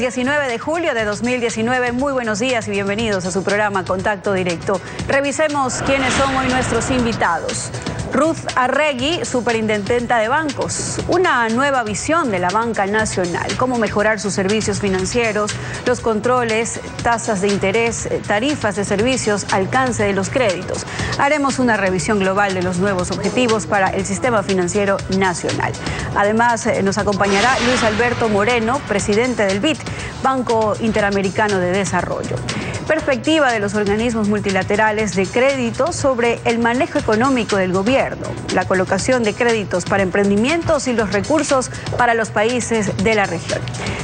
19 de julio de 2019. Muy buenos días y bienvenidos a su programa Contacto Directo. Revisemos quiénes son hoy nuestros invitados. Ruth Arregui, superintendenta de bancos. Una nueva visión de la banca nacional. Cómo mejorar sus servicios financieros, los controles, tasas de interés, tarifas de servicios, alcance de los créditos. Haremos una revisión global de los nuevos objetivos para el sistema financiero nacional. Además, nos acompañará Luis Alberto Moreno, presidente del BID, Banco Interamericano de Desarrollo. Perspectiva de los organismos multilaterales de crédito sobre el manejo económico del gobierno, la colocación de créditos para emprendimientos y los recursos para los países de la región.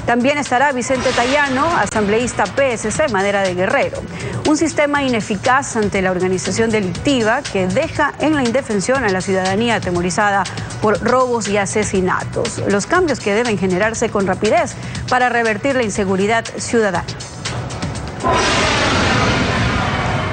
También estará Vicente Tayano, asambleísta PSC Madera de Guerrero. Un sistema ineficaz ante la organización delictiva que deja en la indefensión a la ciudadanía atemorizada por robos y asesinatos. Los cambios que deben generarse con rapidez para revertir la inseguridad ciudadana.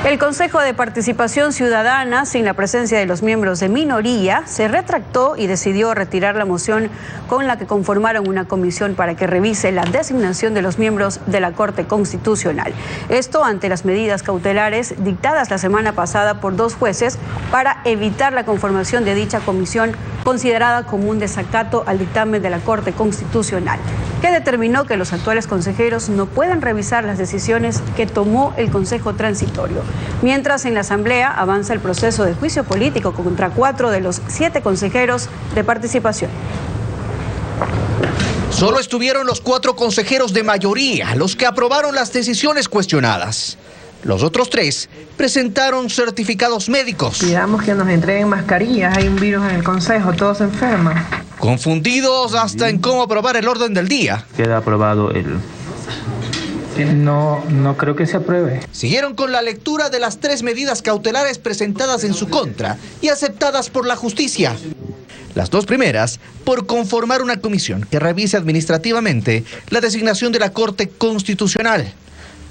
El Consejo de Participación Ciudadana, sin la presencia de los miembros de minoría, se retractó y decidió retirar la moción con la que conformaron una comisión para que revise la designación de los miembros de la Corte Constitucional. Esto ante las medidas cautelares dictadas la semana pasada por 2 jueces para evitar la conformación de dicha comisión, considerada como un desacato al dictamen de la Corte Constitucional, que determinó que los actuales consejeros no pueden revisar las decisiones que tomó el Consejo Transitorio. Mientras en la Asamblea avanza el proceso de juicio político contra 4 de los 7 consejeros de participación. Solo estuvieron los 4 consejeros de mayoría los que aprobaron las decisiones cuestionadas. Los otros 3 presentaron certificados médicos. Pidamos que nos entreguen mascarillas, hay un virus en el Consejo, todos se enferman. Confundidos hasta en cómo aprobar el orden del día. Queda aprobado el... No creo que se apruebe. Siguieron con la lectura de las 3 medidas cautelares presentadas en su contra y aceptadas por la justicia. Las 2 primeras, por conformar una comisión que revise administrativamente la designación de la Corte Constitucional,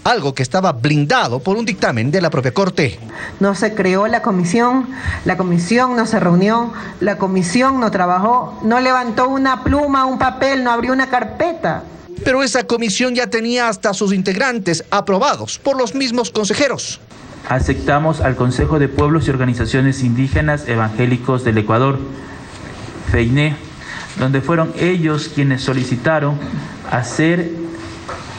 algo que estaba blindado por un dictamen de la propia Corte. No se creó la comisión no se reunió, la comisión no trabajó, no levantó una pluma, un papel, no abrió una carpeta. Pero esa comisión ya tenía hasta sus integrantes aprobados por los mismos consejeros. Aceptamos al Consejo de Pueblos y Organizaciones Indígenas Evangélicos del Ecuador, FEINE, donde fueron ellos quienes solicitaron hacer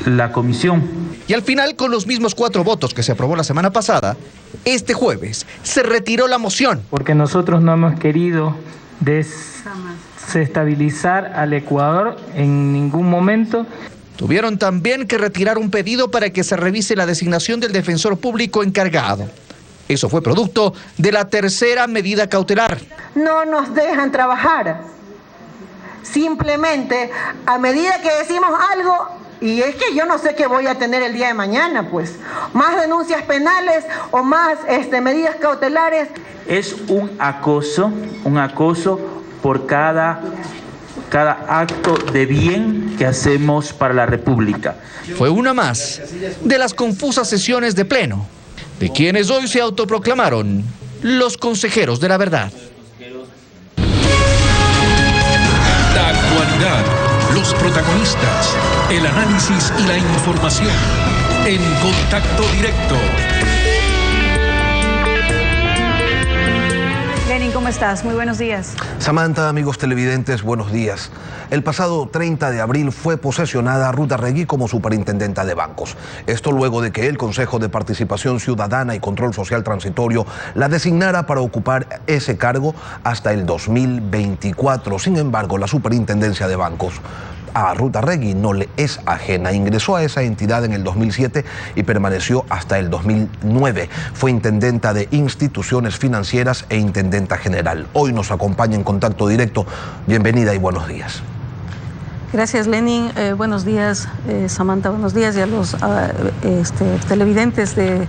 la comisión. Y al final, con los mismos 4 votos que se aprobó la semana pasada, este jueves se retiró la moción. Porque nosotros no hemos querido desestabilizar al Ecuador en ningún momento. Tuvieron también que retirar un pedido para que se revise la designación del defensor público encargado. Eso fue producto de la 3ª medida cautelar. No nos dejan trabajar. Simplemente, a medida que decimos algo, y es que yo no sé qué voy a tener el día de mañana, pues, más denuncias penales o más medidas cautelares. Es un acoso por cada acto de bien que hacemos para la República. Fue una más de las confusas sesiones de pleno, de quienes hoy se autoproclamaron los consejeros de la verdad. La actualidad, los protagonistas, el análisis y la información en Contacto Directo. Lenin, ¿cómo estás? Muy buenos días. Samantha, amigos televidentes, buenos días. El pasado 30 de abril fue posesionada Ruth Arregui como superintendenta de bancos. Esto luego de que el Consejo de Participación Ciudadana y Control Social Transitorio la designara para ocupar ese cargo hasta el 2024. Sin embargo, la superintendencia de bancos a Ruth Arregui no le es ajena. Ingresó a esa entidad en el 2007 y permaneció hasta el 2009. Fue intendenta de instituciones financieras e intendenta general. Hoy nos acompaña en Contacto Directo. Bienvenida y buenos días. Gracias, Lenin. Buenos días, Samantha. Buenos días y a los televidentes de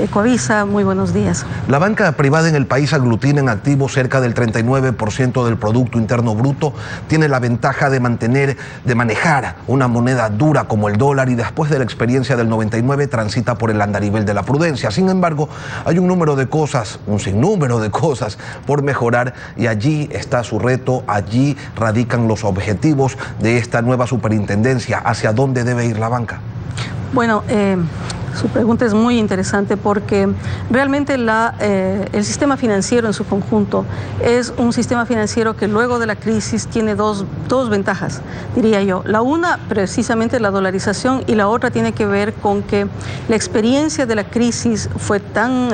Coavisa. Muy buenos días. La banca privada en el país aglutina en activos cerca del 39% del Producto Interno Bruto. Tiene la ventaja de manejar una moneda dura como el dólar y después de la experiencia del 99 transita por el andarivel de la prudencia. Sin embargo, hay un sinnúmero de cosas por mejorar y allí está su reto, allí radican los objetivos de de esta nueva superintendencia? ¿Hacia dónde debe ir la banca? Bueno, su pregunta es muy interesante porque realmente el sistema financiero en su conjunto es un sistema financiero que luego de la crisis tiene dos ventajas, diría yo. La una, precisamente la dolarización, y la otra tiene que ver con que la experiencia de la crisis fue tan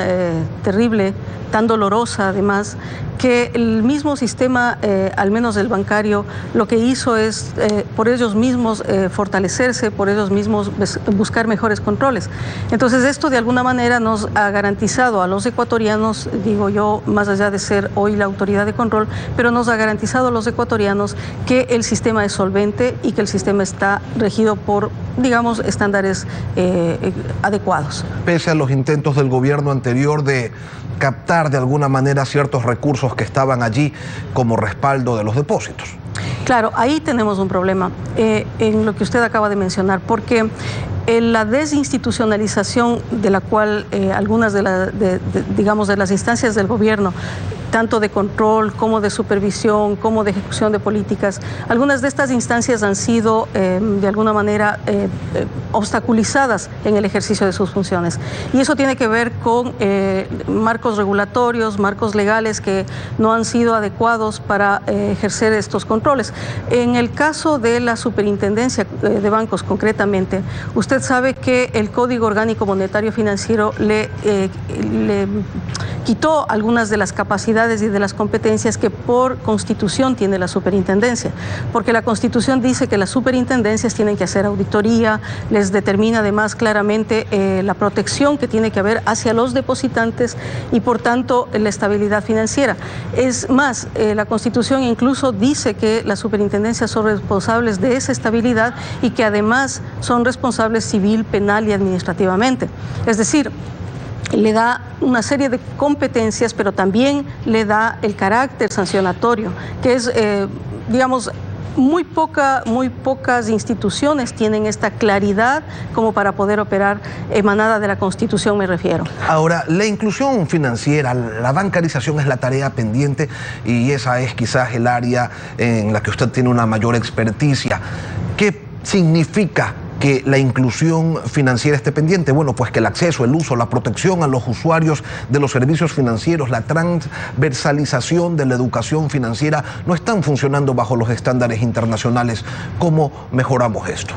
terrible, tan dolorosa además, que el mismo sistema, al menos el bancario, lo que hizo es por ellos mismos fortalecerse, por ellos mismos buscar mejores controles. Entonces esto de alguna manera nos ha garantizado a los ecuatorianos, digo yo, más allá de ser hoy la autoridad de control, pero nos ha garantizado a los ecuatorianos que el sistema es solvente y que el sistema está regido por, digamos, estándares adecuados. Pese a los intentos del gobierno anterior de captar de alguna manera ciertos recursos que estaban allí como respaldo de los depósitos. Claro, ahí tenemos un problema en lo que usted acaba de mencionar, porque la desinstitucionalización de la cual algunas digamos, de las instancias del gobierno, tanto de control como de supervisión, como de ejecución de políticas, algunas de estas instancias han sido de alguna manera obstaculizadas en el ejercicio de sus funciones. Y eso tiene que ver con marcos regulatorios, marcos legales que no han sido adecuados para ejercer estos controles. En el caso de la superintendencia de bancos concretamente, usted sabe que el Código Orgánico Monetario Financiero le quitó algunas de las capacidades y de las competencias que por Constitución tiene la superintendencia, porque la Constitución dice que las superintendencias tienen que hacer auditoría, les determina además claramente la protección que tiene que haber hacia los depositantes y por tanto la estabilidad financiera. Es más, la Constitución incluso dice que las superintendencias son responsables de esa estabilidad y que además son responsables civil, penal y administrativamente. Es decir, le da una serie de competencias, pero también le da el carácter sancionatorio, que es, digamos, muy pocas instituciones tienen esta claridad como para poder operar, emanada de la Constitución me refiero. Ahora, la inclusión financiera, la bancarización es la tarea pendiente y esa es quizás el área en la que usted tiene una mayor experticia. ¿Qué significa que la inclusión financiera esté pendiente? Bueno, pues que el acceso, el uso, la protección a los usuarios de los servicios financieros, la transversalización de la educación financiera no están funcionando bajo los estándares internacionales. ¿Cómo mejoramos esto?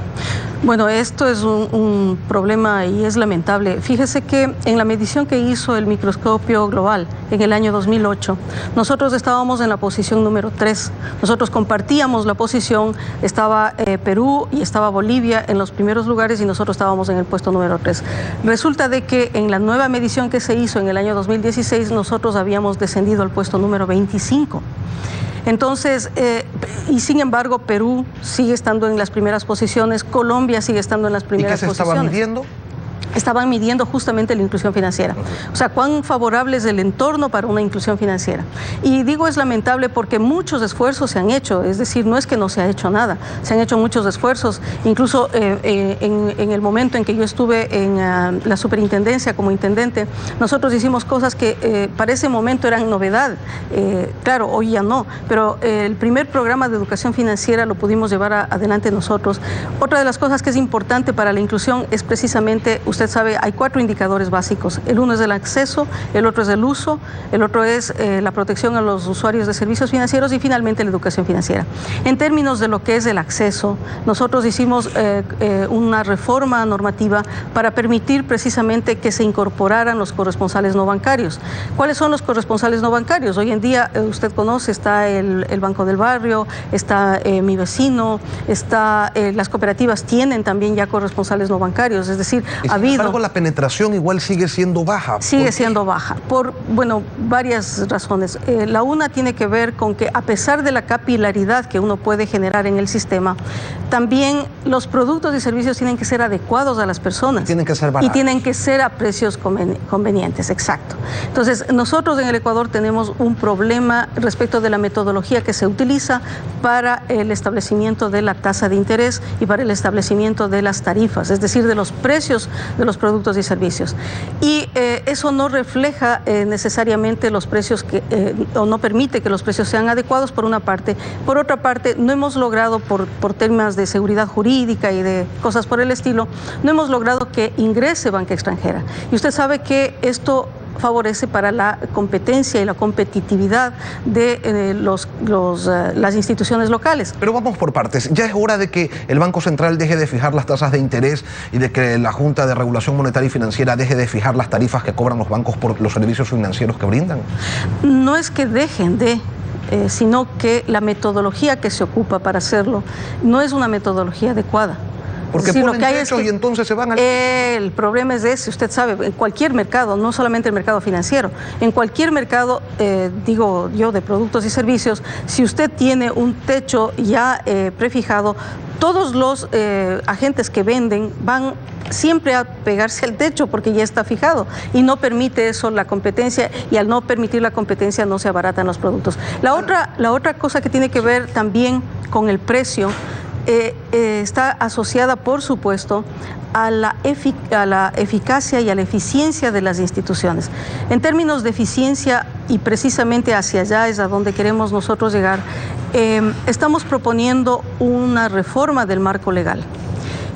Bueno, esto es un problema y es lamentable. Fíjese que en la medición que hizo el microscopio global en el año 2008, nosotros estábamos en la posición número 3. Nosotros compartíamos la posición, estaba Perú y estaba Bolivia en los primeros lugares y nosotros estábamos en el puesto número 3. Resulta de que en la nueva medición que se hizo en el año 2016, nosotros habíamos descendido al puesto número 25. Entonces, y sin embargo, Perú sigue estando en las primeras posiciones, Colombia sigue estando en las primeras posiciones. ¿Y qué se estaba midiendo? Estaban midiendo justamente la inclusión financiera. O sea, cuán favorable es el entorno para una inclusión financiera. Y digo es lamentable porque muchos esfuerzos se han hecho, es decir, no es que no se ha hecho nada, se han hecho muchos esfuerzos. Incluso en el momento en que yo estuve en la superintendencia como intendente, nosotros hicimos cosas que para ese momento eran novedad. Claro, hoy ya no, pero el primer programa de educación financiera lo pudimos llevar adelante nosotros. Otra de las cosas que es importante para la inclusión es precisamente, usted sabe, hay 4 indicadores básicos. El uno es el acceso, el otro es el uso, el otro es la protección a los usuarios de servicios financieros y finalmente la educación financiera. En términos de lo que es el acceso, nosotros hicimos una reforma normativa para permitir precisamente que se incorporaran los corresponsales no bancarios. ¿Cuáles son los corresponsales no bancarios? Hoy en día, usted conoce, está el Banco del Barrio, está Mi Vecino, está, las cooperativas tienen también ya corresponsales no bancarios, es decir, Sin embargo, la penetración igual sigue siendo baja. Sigue siendo baja, por, bueno, varias razones. La una tiene que ver con que a pesar de la capilaridad que uno puede generar en el sistema, también los productos y servicios tienen que ser adecuados a las personas. Tienen que ser baratos. Y tienen que ser a precios convenientes, exacto. Entonces, nosotros en el Ecuador tenemos un problema respecto de la metodología que se utiliza para el establecimiento de la tasa de interés y para el establecimiento de las tarifas, es decir, de los precios de los productos y servicios. Y eso no refleja necesariamente los precios o no permite que los precios sean adecuados, por una parte. Por otra parte, no hemos logrado, por temas de seguridad jurídica y de cosas por el estilo, no hemos logrado que ingrese banca extranjera. Y usted sabe que esto favorece para la competencia y la competitividad de las instituciones locales. Pero vamos por partes. Ya es hora de que el Banco Central deje de fijar las tasas de interés y de que la Junta de Regulación Monetaria y Financiera deje de fijar las tarifas que cobran los bancos por los servicios financieros que brindan. No es que dejen de, sino que la metodología que se ocupa para hacerlo no es una metodología adecuada. Porque sí, ponen techos y entonces se van al... El problema es ese, usted sabe, en cualquier mercado, no solamente el mercado financiero, en cualquier mercado, digo yo, de productos y servicios, si usted tiene un techo ya prefijado, todos los agentes que venden van siempre a pegarse al techo porque ya está fijado y no permite eso la competencia, y al no permitir la competencia no se abaratan los productos. La otra cosa que tiene que ver también con el precio está asociada, por supuesto, a la eficacia y a la eficiencia de las instituciones. En términos de eficiencia, y precisamente hacia allá es a donde queremos nosotros llegar, estamos proponiendo una reforma del marco legal.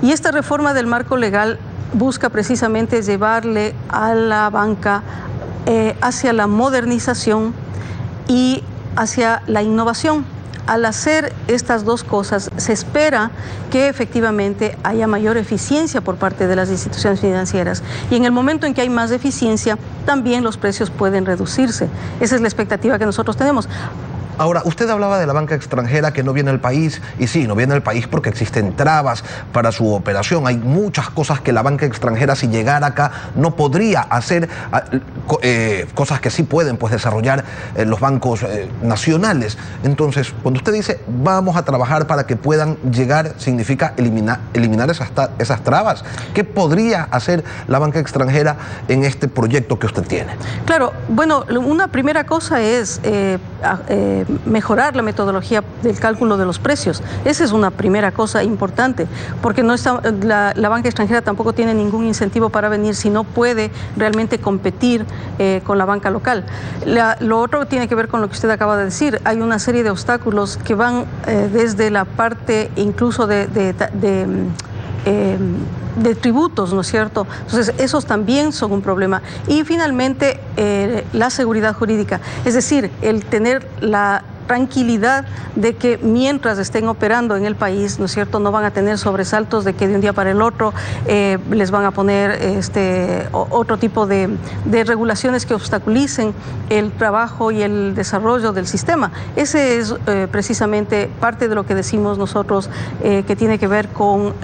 Y esta reforma del marco legal busca precisamente llevarle a la banca hacia la modernización y hacia la innovación. Al hacer estas dos cosas, se espera que efectivamente haya mayor eficiencia por parte de las instituciones financieras. Y en el momento en que hay más eficiencia, también los precios pueden reducirse. Esa es la expectativa que nosotros tenemos. Ahora, usted hablaba de la banca extranjera que no viene al país, y sí, no viene al país porque existen trabas para su operación. Hay muchas cosas que la banca extranjera, si llegara acá, no podría hacer, cosas que sí pueden desarrollar los bancos nacionales. Entonces, cuando usted dice vamos a trabajar para que puedan llegar, significa eliminar esas trabas. ¿Qué podría hacer la banca extranjera en este proyecto que usted tiene? Claro, bueno, una primera cosa es mejorar la metodología del cálculo de los precios. Esa es una primera cosa importante, porque no está, la banca extranjera tampoco tiene ningún incentivo para venir si no puede realmente competir con la banca local. Lo otro tiene que ver con lo que usted acaba de decir. Hay una serie de obstáculos que van desde la parte incluso de tributos, ¿no es cierto? Entonces, esos también son un problema. Y finalmente, la seguridad jurídica, es decir, el tener la tranquilidad de que mientras estén operando en el país, ¿no es cierto?, no van a tener sobresaltos de que de un día para el otro les van a poner otro tipo de regulaciones que obstaculicen el trabajo y el desarrollo del sistema. Ese es precisamente parte de lo que decimos nosotros que tiene que ver con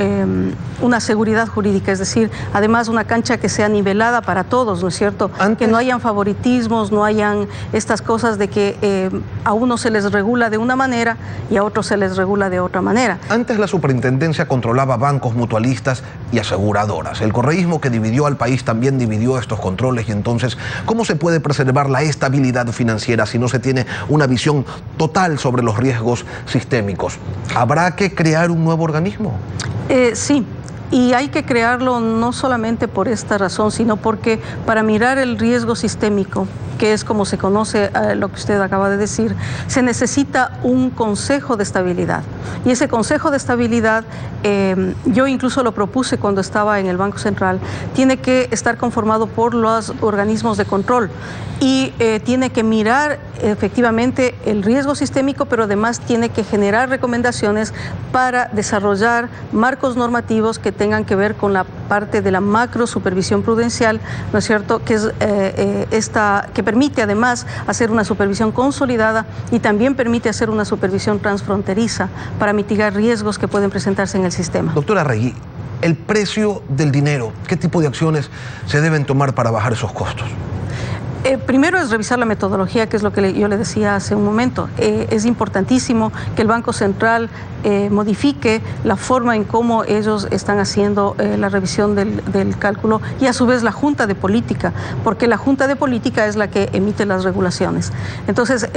una seguridad jurídica, es decir, además una cancha que sea nivelada para todos, ¿no es cierto?, que no hayan favoritismos, no hayan estas cosas de que a uno se les regula de una manera y a otros se les regula de otra manera. Antes la superintendencia controlaba bancos, mutualistas y aseguradoras. El correísmo que dividió al país también dividió estos controles, y entonces, ¿cómo se puede preservar la estabilidad financiera si no se tiene una visión total sobre los riesgos sistémicos? ¿Habrá que crear un nuevo organismo? Sí. Y hay que crearlo no solamente por esta razón, sino porque para mirar el riesgo sistémico, que es como se conoce lo que usted acaba de decir, se necesita un consejo de estabilidad. Y ese consejo de estabilidad, yo incluso lo propuse cuando estaba en el Banco Central, tiene que estar conformado por los organismos de control y tiene que mirar efectivamente el riesgo sistémico, pero además tiene que generar recomendaciones para desarrollar marcos normativos que tengan que ver con la parte de la macro supervisión prudencial, ¿no es cierto?, que es que permite además hacer una supervisión consolidada y también permite hacer una supervisión transfronteriza para mitigar riesgos que pueden presentarse en el sistema. Doctora Arregui, el precio del dinero, ¿qué tipo de acciones se deben tomar para bajar esos costos? Primero es revisar la metodología, que es lo que yo le decía hace un momento. Es importantísimo que el Banco Central modifique la forma en cómo ellos están haciendo la revisión del cálculo, y a su vez la Junta de Política, porque la Junta de Política es la que emite las regulaciones. Entonces,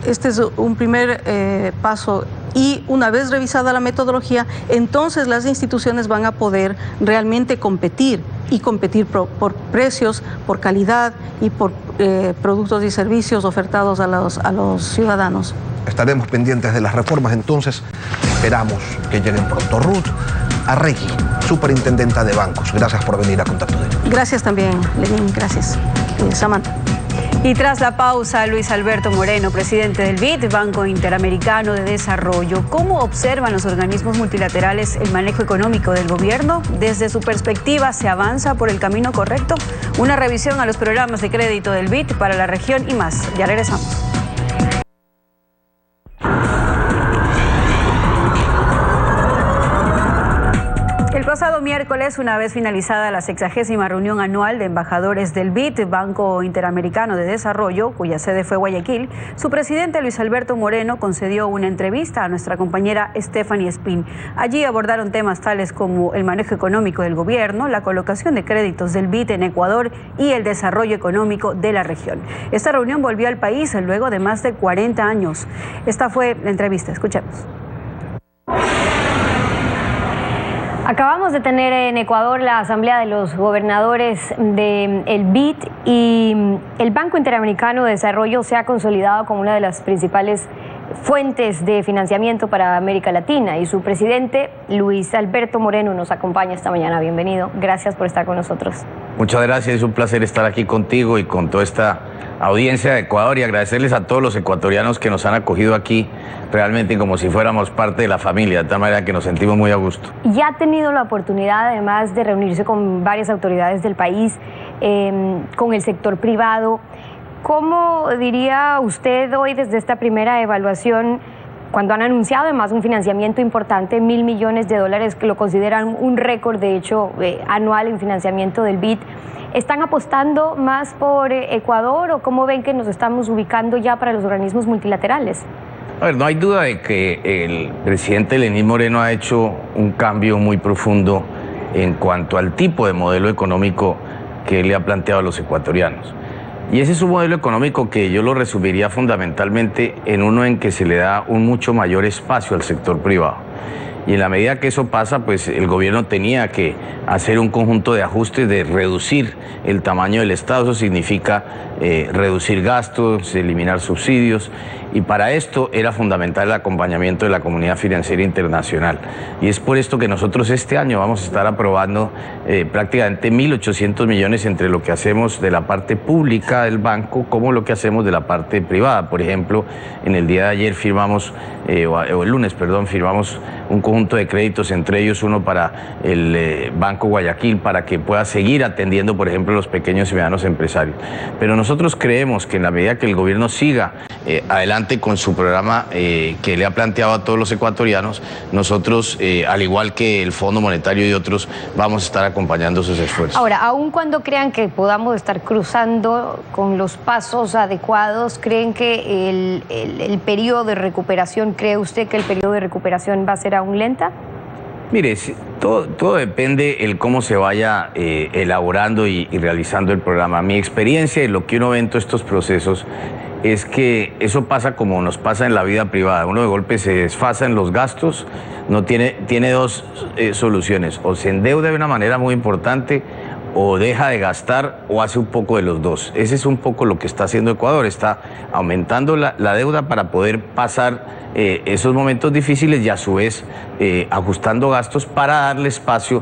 este es un primer paso y una vez revisada la metodología, entonces las instituciones van a poder realmente competir y competir por precios, por calidad y por productos y servicios ofertados a los ciudadanos. Estaremos pendientes de las reformas entonces. Esperamos que lleguen pronto. Ruth Arregui, superintendenta de bancos. Gracias por venir a Contacto Directo. Gracias también, Lenín. Gracias. Samantha. Y tras la pausa, Luis Alberto Moreno, presidente del BID, Banco Interamericano de Desarrollo. ¿Cómo observan los organismos multilaterales el manejo económico del gobierno? Desde su perspectiva, ¿se avanza por el camino correcto? Una revisión a los programas de crédito del BID para la región y más. Ya regresamos. El pasado miércoles, una vez finalizada la 60ª reunión anual de embajadores del BID, Banco Interamericano de Desarrollo, cuya sede fue Guayaquil, su presidente Luis Alberto Moreno concedió una entrevista a nuestra compañera Stephanie Espín. Allí abordaron temas tales como el manejo económico del gobierno, la colocación de créditos del BID en Ecuador y el desarrollo económico de la región. Esta reunión volvió al país luego de más de 40 años. Esta fue la entrevista, escuchemos. Acabamos de tener en Ecuador la Asamblea de los Gobernadores del BID y el Banco Interamericano de Desarrollo se ha consolidado como una de las principales fuentes de financiamiento para América Latina y su presidente Luis Alberto Moreno nos acompaña esta mañana. Bienvenido, gracias por estar con nosotros. Muchas gracias, es un placer estar aquí contigo y con toda esta audiencia de Ecuador y agradecerles a todos los ecuatorianos que nos han acogido aquí realmente como si fuéramos parte de la familia, de tal manera que nos sentimos muy a gusto. Ya ha tenido la oportunidad además de reunirse con varias autoridades del país, con el sector privado. ¿Cómo diría usted hoy desde esta primera evaluación, cuando han anunciado además un financiamiento importante, $1.000 millones, que lo consideran un récord de hecho anual en financiamiento del BID? ¿Están apostando más por Ecuador o cómo ven que nos estamos ubicando ya para los organismos multilaterales? A ver, no hay duda de que el presidente Lenín Moreno ha hecho un cambio muy profundo en cuanto al tipo de modelo económico que le ha planteado a los ecuatorianos. Y ese es un modelo económico que yo lo resumiría fundamentalmente en uno en que se le da un mucho mayor espacio al sector privado. Y en la medida que eso pasa, pues el gobierno tenía que hacer un conjunto de ajustes, de reducir el tamaño del Estado. Eso significa reducir gastos, eliminar subsidios. Y para esto era fundamental el acompañamiento de la comunidad financiera internacional. Y es por esto que nosotros este año vamos a estar aprobando prácticamente 1.800 millones entre lo que hacemos de la parte pública del banco como lo que hacemos de la parte privada. Por ejemplo, en el día de ayer firmamos, o el lunes, perdón, firmamos un conjunto de créditos, entre ellos uno para el Banco Guayaquil, para que pueda seguir atendiendo, por ejemplo, los pequeños y medianos empresarios. Pero nosotros creemos que en la medida que el gobierno siga adelante con su programa que le ha planteado a todos los ecuatorianos, nosotros, al igual que el Fondo Monetario y otros, vamos a estar acompañando sus esfuerzos. Ahora, aun cuando crean que podamos estar cruzando con los pasos adecuados, ¿creen que el periodo de recuperación, cree usted que el periodo de recuperación va a ser aún lenta? Mire, todo depende el cómo se vaya elaborando y realizando el programa. Mi experiencia y lo que uno ve en todos estos procesos es que eso pasa como nos pasa en la vida privada. Uno de golpe se desfasa en los gastos, tiene dos soluciones: o se endeuda de una manera muy importante, o deja de gastar, o hace un poco de los dos. Ese es un poco lo que está haciendo Ecuador, está aumentando la deuda para poder pasar esos momentos difíciles y a su vez ajustando gastos para darle espacio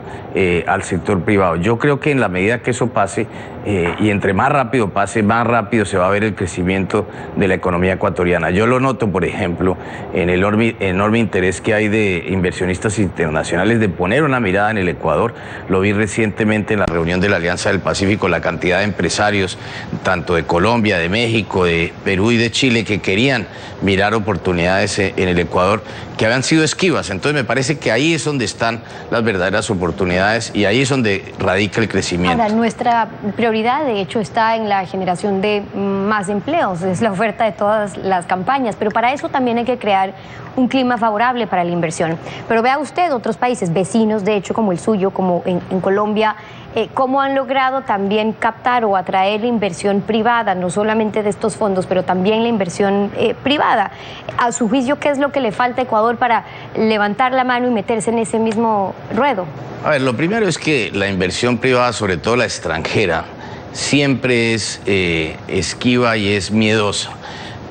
al sector privado. Yo creo que en la medida que eso pase, y entre más rápido pase, más rápido se va a ver el crecimiento de la economía ecuatoriana. Yo lo noto, por ejemplo, en el enorme interés que hay de inversionistas internacionales de poner una mirada en el Ecuador. Lo vi recientemente en la reunión de la Alianza del Pacífico, la cantidad de empresarios, tanto de Colombia, de México, de Perú y de Chile, que querían mirar oportunidades en el Ecuador, que habían sido esquivas. Entonces me parece que ahí es donde están las verdaderas oportunidades y ahí es donde radica el crecimiento. Ahora, nuestra prioridad de hecho está en la generación de más empleos, es la oferta de todas las campañas, pero para eso también hay que crear un clima favorable para la inversión. Pero vea usted otros países vecinos, de hecho como el suyo, como en Colombia, ¿cómo han logrado también captar o atraer la inversión privada, no solamente de estos fondos, pero también la inversión privada? A su juicio, ¿qué es lo que le falta a Ecuador para levantar la mano y meterse en ese mismo ruedo? A ver, lo primero es que la inversión privada, sobre todo la extranjera, siempre es esquiva y es miedosa.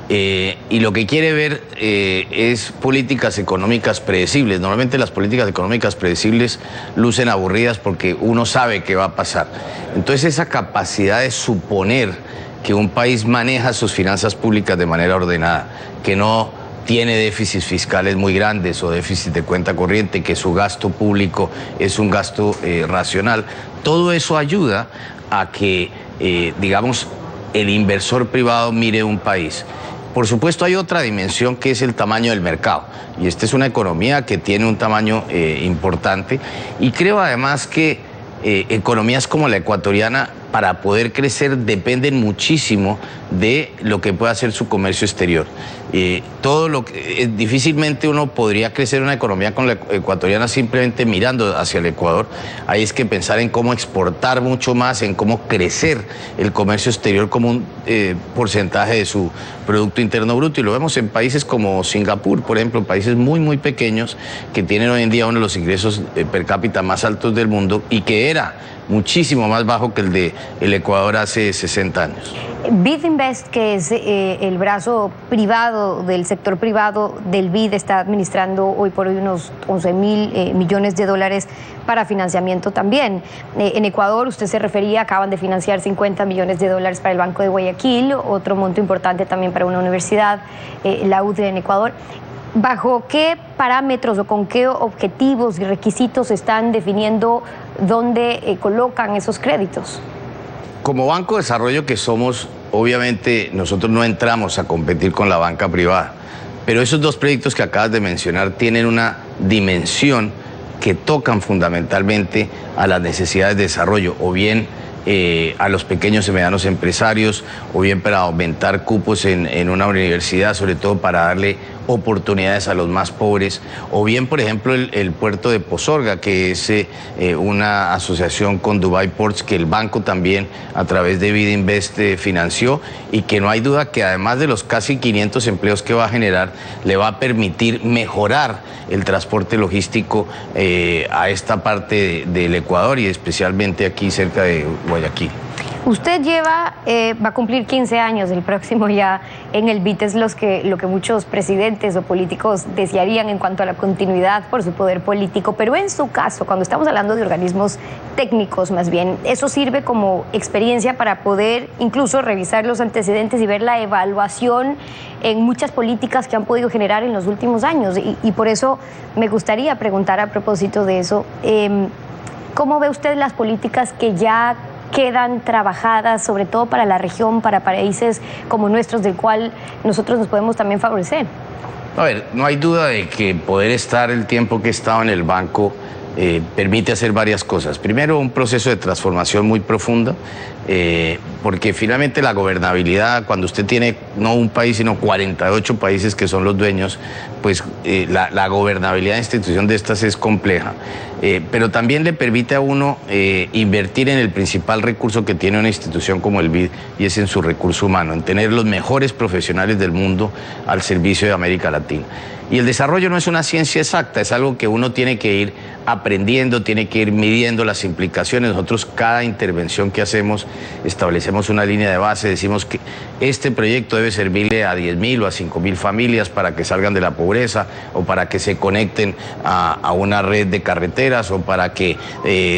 Y lo que quiere ver es políticas económicas predecibles. Normalmente las políticas económicas predecibles lucen aburridas porque uno sabe qué va a pasar. Entonces esa capacidad de suponer que un país maneja sus finanzas públicas de manera ordenada, que no tiene déficits fiscales muy grandes o déficit de cuenta corriente, que su gasto público es un gasto racional, todo eso ayuda a que, digamos, el inversor privado mire un país. Por supuesto, hay otra dimensión que es el tamaño del mercado. Y esta es una economía que tiene un tamaño importante. Y creo además que economías como la ecuatoriana, para poder crecer, dependen muchísimo de lo que pueda hacer su comercio exterior. Difícilmente uno podría crecer una economía con la ecuatoriana simplemente mirando hacia el Ecuador. Hay es que pensar en cómo exportar mucho más, en cómo crecer el comercio exterior como un porcentaje de su Producto Interno Bruto. Y lo vemos en países como Singapur, por ejemplo, países muy, muy pequeños que tienen hoy en día uno de los ingresos per cápita más altos del mundo y que era muchísimo más bajo que el de el Ecuador hace 60 años. BID Invest, que es el brazo privado del sector privado del BID, está administrando hoy por hoy unos 11.000 millones de dólares para financiamiento también. En Ecuador, usted se refería, acaban de financiar 50 millones de dólares para el Banco de Guayaquil, otro monto importante también para una universidad, la UDLA en Ecuador. ¿Bajo qué parámetros o con qué objetivos y requisitos están definiendo dónde colocan esos créditos? Como Banco de Desarrollo que somos, obviamente nosotros no entramos a competir con la banca privada, pero esos dos proyectos que acabas de mencionar tienen una dimensión que tocan fundamentalmente a las necesidades de desarrollo, o bien a los pequeños y medianos empresarios, o bien para aumentar cupos en una universidad, sobre todo para darle oportunidades a los más pobres, o bien, por ejemplo, el puerto de Pozorga, que es una asociación con Dubai Ports que el banco también a través de BID Invest financió, y que no hay duda que además de los casi 500 empleos que va a generar, le va a permitir mejorar el transporte logístico a esta parte del Ecuador y especialmente aquí cerca de Guayaquil. Usted va a cumplir 15 años el próximo ya en el BID, es lo que muchos presidentes o políticos desearían en cuanto a la continuidad por su poder político, pero en su caso, cuando estamos hablando de organismos técnicos más bien, eso sirve como experiencia para poder incluso revisar los antecedentes y ver la evaluación en muchas políticas que han podido generar en los últimos años, y por eso me gustaría preguntar a propósito de eso, ¿cómo ve usted las políticas que ya quedan trabajadas, sobre todo para la región, para países como nuestros, del cual nosotros nos podemos también favorecer? A ver, no hay duda de que poder estar el tiempo que he estado en el banco permite hacer varias cosas. Primero, un proceso de transformación muy profunda, porque finalmente la gobernabilidad, cuando usted tiene no un país, sino 48 países que son los dueños, pues la gobernabilidad de institución de estas es compleja. Pero también le permite a uno invertir en el principal recurso que tiene una institución como el BID, y es en su recurso humano, en tener los mejores profesionales del mundo al servicio de América Latina. Y el desarrollo no es una ciencia exacta, es algo que uno tiene que ir aprendiendo, tiene que ir midiendo las implicaciones. Nosotros cada intervención que hacemos establecemos una línea de base, decimos que este proyecto debe servirle a 10.000 o a 5.000 familias para que salgan de la pobreza, o para que se conecten a una red de carreteras, o para que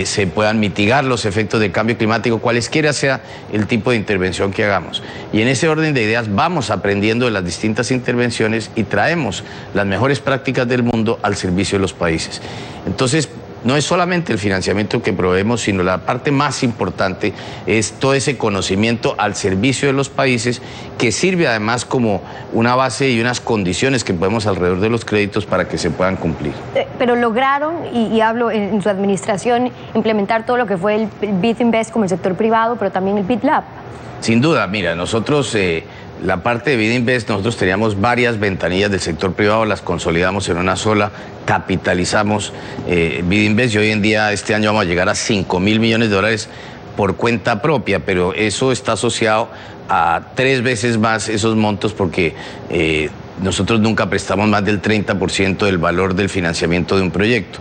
se puedan mitigar los efectos del cambio climático, cualesquiera sea el tipo de intervención que hagamos. Y en ese orden de ideas vamos aprendiendo de las distintas intervenciones y traemos las mejores prácticas del mundo al servicio de los países. Entonces, no es solamente el financiamiento que proveemos, sino la parte más importante es todo ese conocimiento al servicio de los países, que sirve además como una base y unas condiciones que podemos alrededor de los créditos para que se puedan cumplir. Pero lograron, y hablo en su administración, implementar todo lo que fue el BID Invest como el sector privado, pero también el BID Lab. Sin duda, mira, nosotros La parte de Vida Invest, nosotros teníamos varias ventanillas del sector privado, las consolidamos en una sola, capitalizamos Vida Invest y hoy en día, este año vamos a llegar a 5.000 millones de dólares por cuenta propia, pero eso está asociado a 3 veces más esos montos porque nosotros nunca prestamos más del 30% del valor del financiamiento de un proyecto.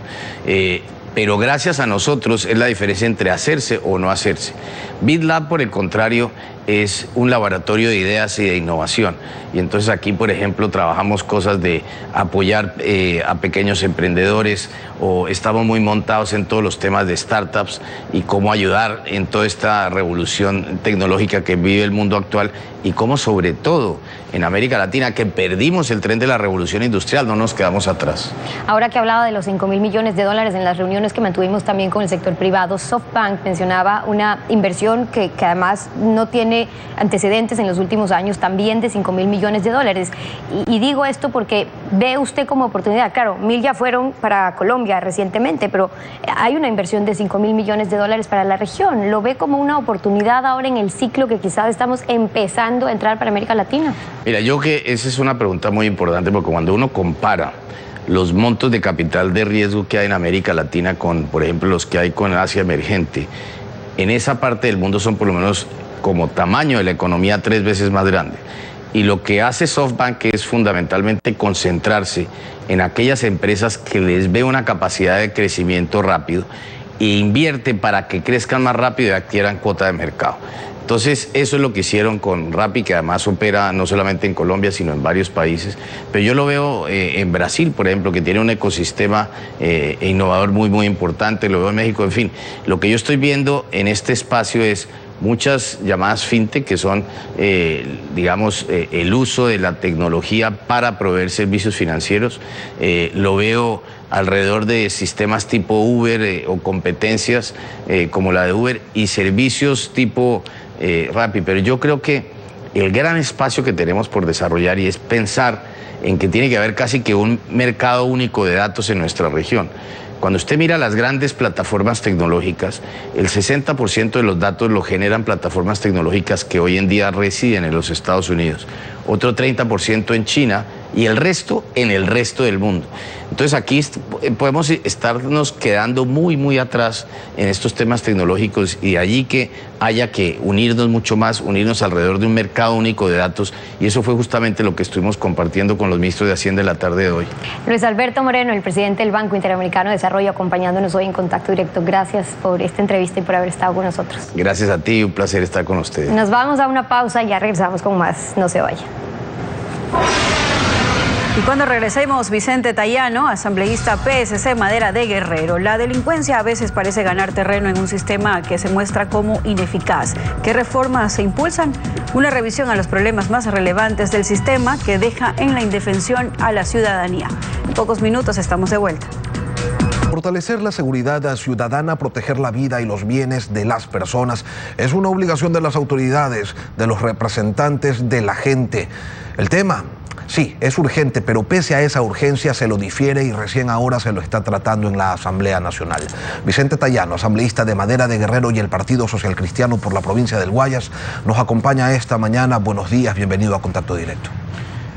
Pero gracias a nosotros es la diferencia entre hacerse o no hacerse. BitLab, por el contrario, es un laboratorio de ideas y de innovación. Y entonces aquí, por ejemplo, trabajamos cosas de apoyar a pequeños emprendedores o estamos muy montados en todos los temas de startups y cómo ayudar en toda esta revolución tecnológica que vive el mundo actual y cómo, sobre todo, en América Latina, que perdimos el tren de la revolución industrial, no nos quedamos atrás. Ahora que hablaba de los 5.000 millones de dólares en las reuniones que mantuvimos también con el sector privado, SoftBank mencionaba una inversión que además no tiene antecedentes en los últimos años, también de 5.000 millones de dólares. Y digo esto porque ve usted como oportunidad, claro, 1.000 ya fueron para Colombia recientemente, pero hay una inversión de 5.000 millones de dólares para la región. ¿Lo ve como una oportunidad ahora en el ciclo que quizás estamos empezando a entrar para América Latina? Mira, yo que esa es una pregunta muy importante porque cuando uno compara los montos de capital de riesgo que hay en América Latina con, por ejemplo, los que hay con Asia emergente, en esa parte del mundo son por lo menos como tamaño de la economía 3 veces más grande. Y lo que hace SoftBank es fundamentalmente concentrarse en aquellas empresas que les ve una capacidad de crecimiento rápido e invierte para que crezcan más rápido y adquieran cuota de mercado. Entonces, eso es lo que hicieron con Rappi, que además opera no solamente en Colombia, sino en varios países. Pero yo lo veo en Brasil, por ejemplo, que tiene un ecosistema innovador muy importante, lo veo en México, en fin. Lo que yo estoy viendo en este espacio es muchas llamadas fintech, que son, digamos, el uso de la tecnología para proveer servicios financieros. Lo veo alrededor de sistemas tipo Uber o competencias como la de Uber y servicios tipo Rappi. Pero yo creo que el gran espacio que tenemos por desarrollar y es pensar en que tiene que haber casi que un mercado único de datos en nuestra región. Cuando usted mira las grandes plataformas tecnológicas, el 60% de los datos lo generan plataformas tecnológicas que hoy en día residen en los Estados Unidos, otro 30% en China y el resto en el resto del mundo. Entonces aquí podemos estarnos quedando muy atrás en estos temas tecnológicos y de allí que haya que unirnos mucho más, unirnos alrededor de un mercado único de datos, y eso fue justamente lo que estuvimos compartiendo con los ministros de Hacienda en la tarde de hoy. Luis Alberto Moreno, el presidente del Banco Interamericano de Desarrollo, acompañándonos hoy en Contacto Directo. Gracias por esta entrevista y por haber estado con nosotros. Gracias a ti, un placer estar con ustedes. Nos vamos a una pausa y ya regresamos con más. No se vaya. Y cuando regresemos, Vicente Tayano, asambleísta PSC Madera de Guerrero. La delincuencia a veces parece ganar terreno en un sistema que se muestra como ineficaz. ¿Qué reformas se impulsan? Una revisión a los problemas más relevantes del sistema que deja en la indefensión a la ciudadanía. En pocos minutos estamos de vuelta. Fortalecer la seguridad ciudadana, proteger la vida y los bienes de las personas es una obligación de las autoridades, de los representantes de la gente. El tema, sí, es urgente, pero pese a esa urgencia se lo difiere y recién ahora se lo está tratando en la Asamblea Nacional. Vicente Tayano, asambleísta de Madera de Guerrero y el Partido Social Cristiano por la provincia del Guayas, nos acompaña esta mañana. Buenos días, bienvenido a Contacto Directo.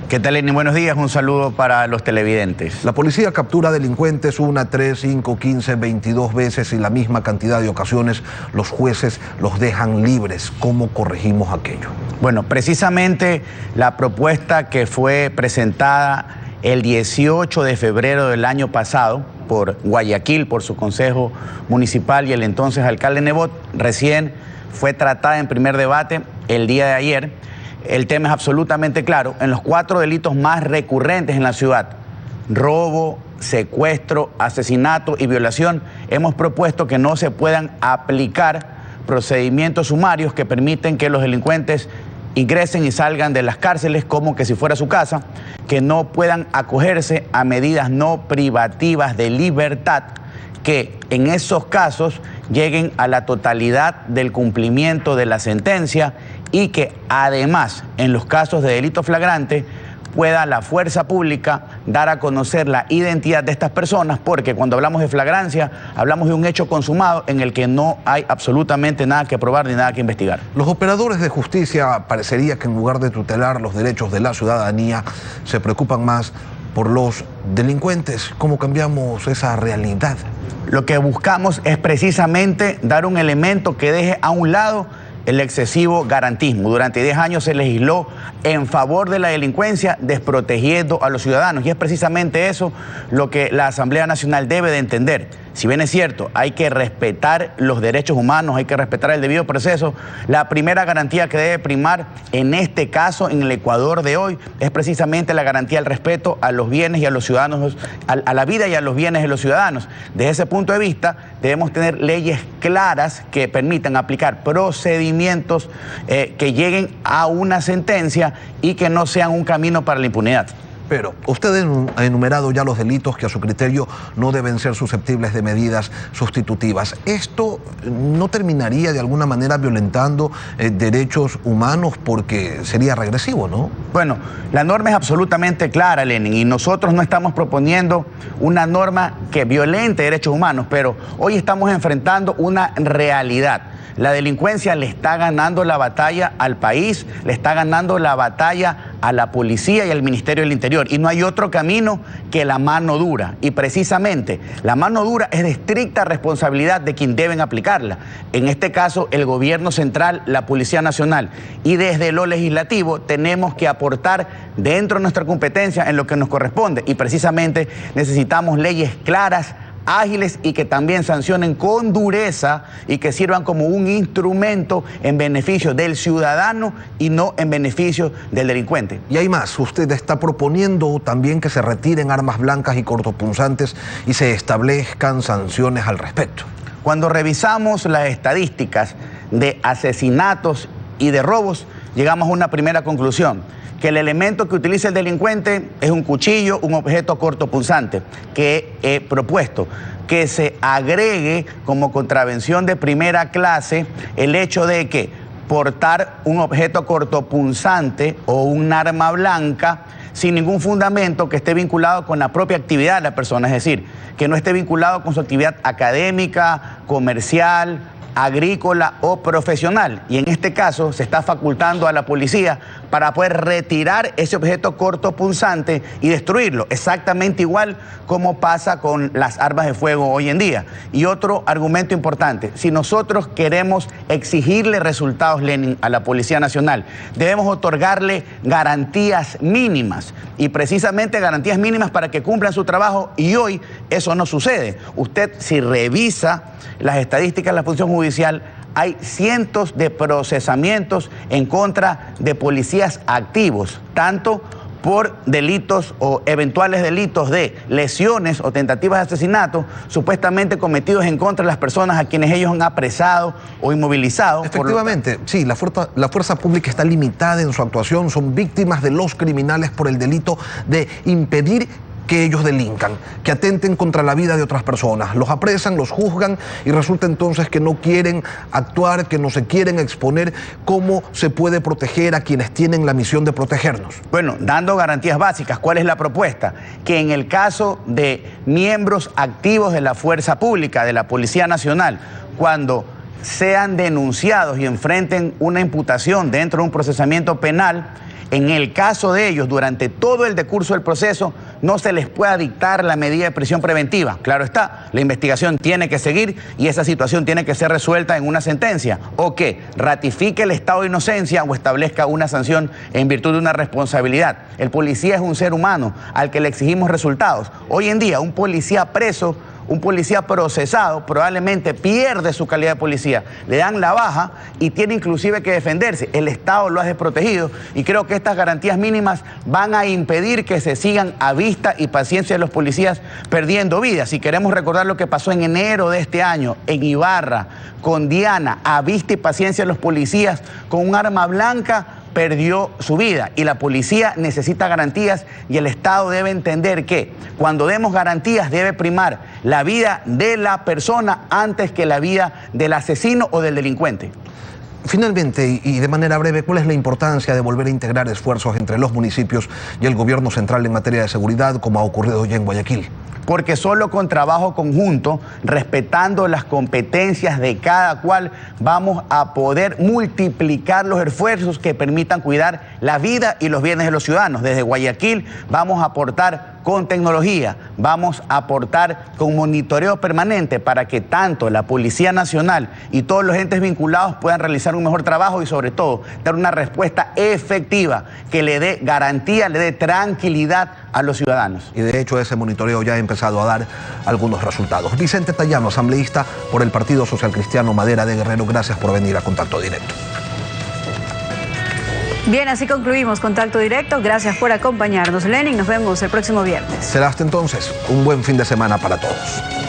¿Qué tal, Lenny? Buenos días, un saludo para los televidentes. La policía captura delincuentes 1, 3, 5, 15, 22 veces y la misma cantidad de ocasiones los jueces los dejan libres. ¿Cómo corregimos aquello? Bueno, precisamente la propuesta que fue presentada el 18 de febrero del año pasado por Guayaquil, por su consejo municipal y el entonces alcalde Nebot, recién fue tratada en primer debate el día de ayer. El tema es absolutamente claro. En los 4 delitos más recurrentes en la ciudad, robo, secuestro, asesinato y violación, hemos propuesto que no se puedan aplicar procedimientos sumarios que permiten que los delincuentes ingresen y salgan de las cárceles como que si fuera su casa, que no puedan acogerse a medidas no privativas de libertad, que en esos casos lleguen a la totalidad del cumplimiento de la sentencia y que además en los casos de delito flagrante pueda la fuerza pública dar a conocer la identidad de estas personas, porque cuando hablamos de flagrancia, hablamos de un hecho consumado en el que no hay absolutamente nada que probar ni nada que investigar. Los operadores de justicia parecería que en lugar de tutelar los derechos de la ciudadanía, se preocupan más por los delincuentes. ¿Cómo cambiamos esa realidad? Lo que buscamos es precisamente dar un elemento que deje a un lado el excesivo garantismo. Durante 10 años se legisló en favor de la delincuencia, desprotegiendo a los ciudadanos. Y es precisamente eso lo que la Asamblea Nacional debe de entender. Si bien es cierto, hay que respetar los derechos humanos, hay que respetar el debido proceso, la primera garantía que debe primar en este caso, en el Ecuador de hoy, es precisamente la garantía del respeto a los bienes y a los ciudadanos, a la vida y a los bienes de los ciudadanos. Desde ese punto de vista, debemos tener leyes claras que permitan aplicar procedimientos que lleguen a una sentencia y que no sean un camino para la impunidad. Pero usted ha enumerado ya los delitos que a su criterio no deben ser susceptibles de medidas sustitutivas. ¿Esto no terminaría de alguna manera violentando derechos humanos porque sería regresivo, no? Bueno, la norma es absolutamente clara, Lenin, y nosotros no estamos proponiendo una norma que violente derechos humanos, pero hoy estamos enfrentando una realidad. La delincuencia le está ganando la batalla al país, le está ganando la batalla a la policía y al Ministerio del Interior. Y no hay otro camino que la mano dura. Y precisamente la mano dura es de estricta responsabilidad de quien deben aplicarla. En este caso, el gobierno central, la Policía Nacional. Y desde lo legislativo tenemos que aportar dentro de nuestra competencia en lo que nos corresponde. Y precisamente necesitamos leyes claras, ágiles y que también sancionen con dureza y que sirvan como un instrumento en beneficio del ciudadano y no en beneficio del delincuente. Y hay más, usted está proponiendo también que se retiren armas blancas y cortopunzantes y se establezcan sanciones al respecto. Cuando revisamos las estadísticas de asesinatos y de robos, llegamos a una primera conclusión: que el elemento que utiliza el delincuente es un cuchillo, un objeto cortopunzante, que he propuesto que se agregue como contravención de primera clase el hecho de que portar un objeto cortopunzante o un arma blanca sin ningún fundamento que esté vinculado con la propia actividad de la persona, es decir, que no esté vinculado con su actividad académica, comercial, agrícola o profesional. Y en este caso se está facultando a la policía para poder retirar ese objeto cortopunzante y destruirlo, exactamente igual como pasa con las armas de fuego hoy en día. Y otro argumento importante: si nosotros queremos exigirle resultados, Lenin, a la Policía Nacional, debemos otorgarle garantías mínimas, y precisamente garantías mínimas para que cumplan su trabajo, y hoy eso no sucede. Usted, si revisa las estadísticas de la función judicial, hay cientos de procesamientos en contra de policías activos, tanto por delitos o eventuales delitos de lesiones o tentativas de asesinato supuestamente cometidos en contra de las personas a quienes ellos han apresado o inmovilizado. Efectivamente, sí, la fuerza pública está limitada en su actuación, son víctimas de los criminales por el delito de impedir que ellos delincan, que atenten contra la vida de otras personas. Los apresan, los juzgan y resulta entonces que no quieren actuar, que no se quieren exponer. ¿Cómo se puede proteger a quienes tienen la misión de protegernos? Bueno, dando garantías básicas. ¿Cuál es la propuesta? Que en el caso de miembros activos de la fuerza pública, de la Policía Nacional, cuando sean denunciados y enfrenten una imputación dentro de un procesamiento penal, en el caso de ellos, durante todo el decurso del proceso, no se les pueda dictar la medida de prisión preventiva. Claro está, la investigación tiene que seguir y esa situación tiene que ser resuelta en una sentencia. O que ratifique el estado de inocencia o establezca una sanción en virtud de una responsabilidad. El policía es un ser humano al que le exigimos resultados. Hoy en día, un policía preso, un policía procesado probablemente pierde su calidad de policía, le dan la baja y tiene inclusive que defenderse. El Estado lo ha desprotegido y creo que estas garantías mínimas van a impedir que se sigan a vista y paciencia de los policías perdiendo vidas. Si queremos recordar lo que pasó en enero de este año en Ibarra con Diana, a vista y paciencia de los policías con un arma blanca perdió su vida, y la policía necesita garantías y el Estado debe entender que cuando demos garantías debe primar la vida de la persona antes que la vida del asesino o del delincuente. Finalmente, y de manera breve, ¿cuál es la importancia de volver a integrar esfuerzos entre los municipios y el gobierno central en materia de seguridad, como ha ocurrido ya en Guayaquil? Porque solo con trabajo conjunto, respetando las competencias de cada cual, vamos a poder multiplicar los esfuerzos que permitan cuidar la vida y los bienes de los ciudadanos. Desde Guayaquil vamos a aportar con tecnología, vamos a aportar con monitoreo permanente para que tanto la Policía Nacional y todos los entes vinculados puedan realizar un mejor trabajo y sobre todo dar una respuesta efectiva que le dé garantía, le dé tranquilidad a los ciudadanos. Y de hecho ese monitoreo ya ha empezado a dar algunos resultados. Vicente Tallano, asambleísta por el Partido Social Cristiano Madera de Guerrero, gracias por venir a Contacto Directo. Bien, así concluimos Contacto Directo. Gracias por acompañarnos, Lenin. Nos vemos el próximo viernes. Será hasta entonces. Un buen fin de semana para todos.